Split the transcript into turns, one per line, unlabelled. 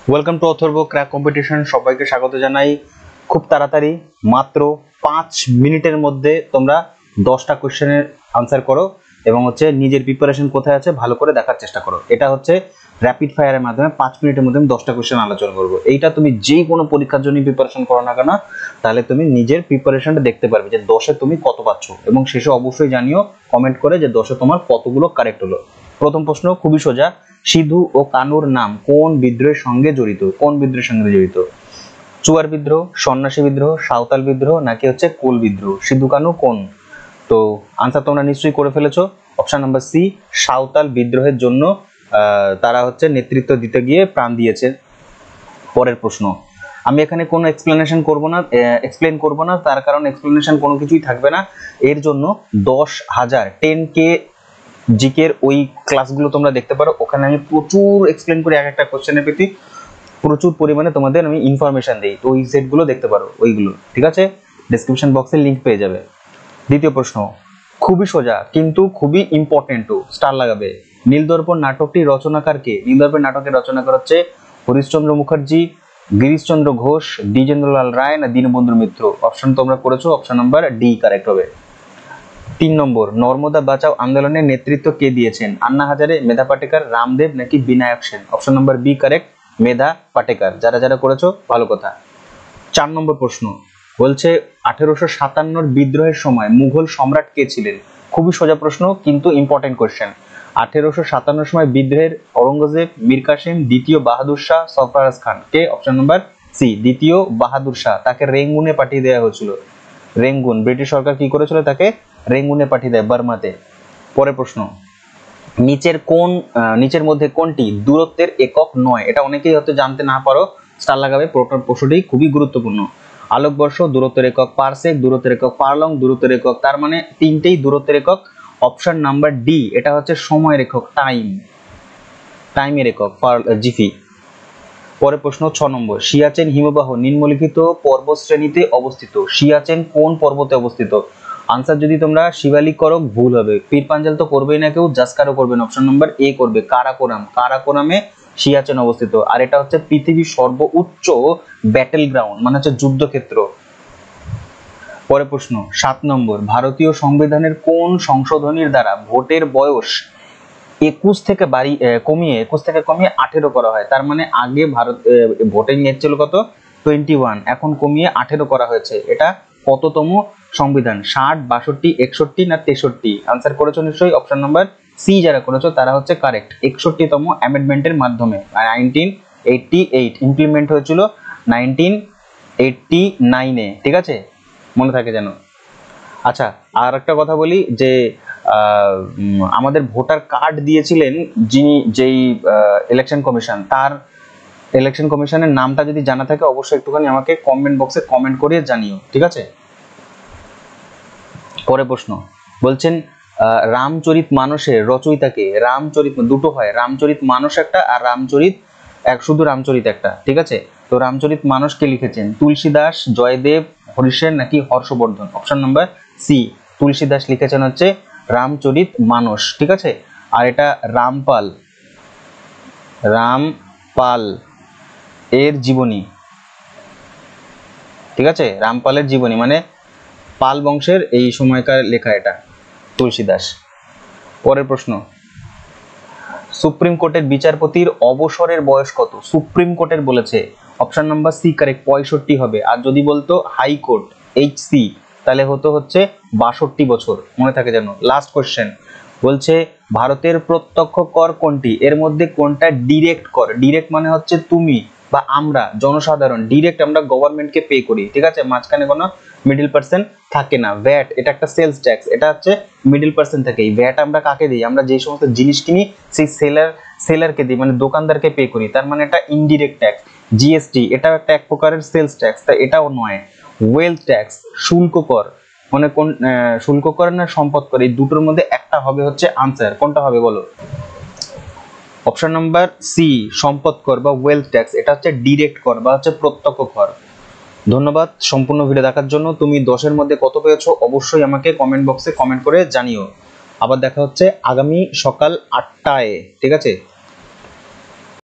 Welcome to Atharva crack competition. সবাইকে স্বাগত জানাই। খুব তাড়াতাড়ি মাত্র 5 মিনিটের মধ্যে তোমরা 10টা কোশ্চেনের আনসার করো এবং হচ্ছে নিজের প্রিপারেশন কোথায় আছে ভালো করে দেখার চেষ্টা করো। এটা হচ্ছে র্যাপিড ফায়ারের মাধ্যমে 5 মিনিটের মধ্যে আমি 10টা কোশ্চেন আলোচনা করবো। এইটা তুমি যে কোনো পরীক্ষার জন্য প্রিপারেশন করো না কেন, তাহলে তুমি নিজের প্রিপারেশনটা দেখতে পারবে যে 10-এ তুমি কত পাচ্ছ, এবং শেষে অবশ্যই জানিও কমেন্ট করে যে 10-এ তোমার কতগুলো কারেক্ট হলো। প্রথম প্রশ্ন খুবই সোজা, সিধু ও কানুর নাম কোন বিদ্রোহের সঙ্গে জড়িত? কোন বিদ্রোহের সঙ্গে জড়িত? চুয়ার বিদ্রোহ, সন্ন্যাসী বিদ্রোহ, সাঁওতাল বিদ্রোহ, নাকি হচ্ছে কোল বিদ্রোহ? সিধু কানু কোন? তো আনসার তোমরা নিশ্চয়ই করে ফেলেছো। অপশন নাম্বার সি, সাঁওতাল বিদ্রোহের জন্য তারা হচ্ছে নেতৃত্ব দিতে গিয়ে প্রাণ দিয়েছে। পরের প্রশ্ন, আমি এখানে কোনো এক্সপ্লেনেশন করব না, এক্সপ্লেন করব না, তার কারণ এক্সপ্লেনেশন কোনো কিছুই থাকবে না। এর জন্য 10,000 10K জিকের ওই ক্লাসগুলো তোমরা দেখতে পারো। ওখানে আমি প্রচুর এক্সপ্লেন করি, এক একটা কোশ্চেনের প্রতি প্রচুর পরিমাণে তোমাদের আমি ইনফরমেশন দিই। তো ওই সেটগুলো দেখতে পারো, ওইগুলো ঠিক আছে, ডেসক্রিপশন বক্সে লিংক পেয়ে যাবে। দ্বিতীয় প্রশ্ন খুবই সোজা কিন্তু খুবই ইম্পর্টেন্টও, স্টার লাগাবে। নীলদর্পণ নাটকটি রচনাকার কে? নীলদর্পণ নাটকের রচনাকার হচ্ছে হরিশচন্দ্র মুখার্জি, গিরিশচন্দ্র ঘোষ, দ্বিজেন্দ্রলাল রায়, না দীনবন্ধু মিত্র? অপশন তোমরা করেছো, অপশন নাম্বার ডি কারেক্ট হবে। 3 নম্বর, নর্মদা বাঁচাও আন্দোলনের নেতৃত্ব কে দিয়েছেন? আন্না হাজারে, মেধা পাটেকার, রামদেব, নাকি Binayak Sen? Option number B correct, Medha Patkar. যারা যারা করেছো ভালো কথা। 4 নম্বর প্রশ্ন বলছে 1857 বিদ্রোহের সময় মুঘল সম্রাট কে ছিলেন? খুবই সোজা প্রশ্ন কিন্তু ইম্পর্টেন্ট কোশ্চেন। 1857 সময় বিদ্রোহের অরঙ্গজেব, মীর কাসিম, দ্বিতীয় বাহাদুর শাহ, সরফরাজ খান? কে? অপশন নাম্বার সি, দ্বিতীয় বাহাদুর শাহ। তাকে রেঙ্গুনে পাঠিয়ে দেওয়া হয়েছিল। রেঙ্গুন, ব্রিটিশ সরকার কি করেছিল? তাকে রেঙ্গুনে পাঠিয়ে দেয়, বার্মাতে। পরের প্রশ্ন, নিচের মধ্যে কোনটি দূরত্বের একক নয়? এটা অনেকেই হয়তো জানতে না পারো, স্টার লাগাবে। প্রশ্নটি খুবই গুরুত্বপূর্ণ। আলোকবর্ষ দূরত্বের একক, পারসেক দূরত্বের একক, পারলং দূরত্বের একক। তার মানে তিনটেই দূরত্বের একক। অপশন নাম্বার ডি, এটা হচ্ছে সময়ের একক, টাইমের একক, জিফি। পরের প্রশ্ন 6 নম্বর, সিয়াচেন হিমবাহ নিম্নলিখিত পর্বত শ্রেণীতে অবস্থিত। সিয়াচেন কোন পর্বতে অবস্থিত? আনসার যদি তোমরা শিবালিক করো ভুল হবে, পীর পাঞ্জাল তো করবেই না কেউ, জাসকারও করবেন। অপশন নাম্বার এ করবে, কারাকোরামে সিয়াচেন অবস্থিত। আর এটা হচ্ছে পৃথিবীর সর্বোচ্চ ব্যাটেল গ্রাউন্ড, মানে হচ্ছে যুদ্ধক্ষেত্র। পরের প্রশ্ন 7 নম্বর, ভারতীয় সংবিধানের কোন সংশোধনীর দ্বারা ভোটের বয়স 21 থেকে কমিয়ে 18 করা হয়? তার মানে আগে ভারত ভোটিং এজ ছিল কত? 21, এখন কমিয়ে 18 করা হয়েছে। এটা কততম সংবিধান? 60, 62, 61 না 63? আনসার করেছো নিশ্চয়ই। অপশন নাম্বার সি যারা করেছো তারা হচ্ছে কারেক্ট, 61তম অ্যামেন্ডমেন্টের মাধ্যমে। আর 1988 ইমপ্লিমেন্ট হয়েছিল 1989-এ, ঠিক আছে, মনে থাকে যেন। আচ্ছা, আর একটা কথা বলি যে আমাদের ভোটার কার্ড দিয়েছিলেন যেই ইলেকশন কমিশন, তার ইলেকশন কমিশনের নামটা যদি জানা থাকে অবশ্যই একটুখানি আমাকে কমেন্ট বক্সে কমেন্ট করে জানিও, ঠিক আছে। পরের প্রশ্ন বলছেন রামচরিত মানসের রচয়িতাকে? রামচরিত দুটো হয়, রামচরিত মানস একটা আর শুধু রামচরিত একটা, ঠিক আছে। তো রামচরিত মানস কে লিখেছেন? তুলসীদাস, জয়দেব, হরিসেন, নাকি Harshavardhan? Option number C, Tulsidas লিখেছেন হচ্ছে রামচরিত মানস, ঠিক আছে। আর এটা রামপাল এর জীবনী, ঠিক আছে, রামপালের জীবনী মানে পাল বংশের এই সময়কার লেখা এটা, তুলসীদাস। পরের প্রশ্ন, সুপ্রিম কোর্টের বিচারপতির অবসরের বয়স কত? সুপ্রিম কোর্টের বলেছে, অপশন নাম্বার সি কারেক্ট, 65 হবে। আর যদি বলতো হাইকোর্ট HC তাহলে হচ্ছে 62 বছর, মনে থাকে যেন। লাস্ট কোশ্চেন বলছে ভারতের প্রত্যক্ষ কর কোনটি? এর মধ্যে কোনটা ডিরেক্ট কর? ডিরেক্ট মানে হচ্ছে তুমি বা আমরা জনসাধারণ ডিরেক্ট আমরা গভর্নমেন্টকে পে করি, ঠিক আছে, মাঝখানে কোনো মিডল পার্সন থাকে না। ভ্যাট এটা একটা সেলস ট্যাক্স, এটা হচ্ছে মিডল পার্সন থাকে। এই ভ্যাট আমরা কাকে দিই? আমরা যে সমস্ত জিনিস কিনি সেই সেলারকে দিই, মানে দোকানদারকে পে করি, তার মানে এটা ইনডিরেক্ট ট্যাক্স। GST এটাও একটা এক প্রকারের সেলস ট্যাক্স, তা এটাও নয়। ওয়েলথ ট্যাক্স, শুল্ক কর, মানে কোন শুল্ক কর না সম্পদ কর, এই দুটোর মধ্যে একটা হবে হচ্ছে আনসার। কোনটা হবে বলো? অপশন নাম্বার সি, সম্পদ কর বা ওয়েলথ ট্যাক্স, এটা হচ্ছে ডিরেক্ট কর বা হচ্ছে প্রত্যক্ষ কর। ধন্যবাদ সম্পূর্ণ ভিডিও দেখার জন্য। তুমি 10-এর মধ্যে কত পেয়েছো অবশ্যই আমাকে কমেন্ট বক্সে কমেন্ট করে জানিও। আবার দেখা হচ্ছে আগামী সকাল 8টায়, ঠিক আছে।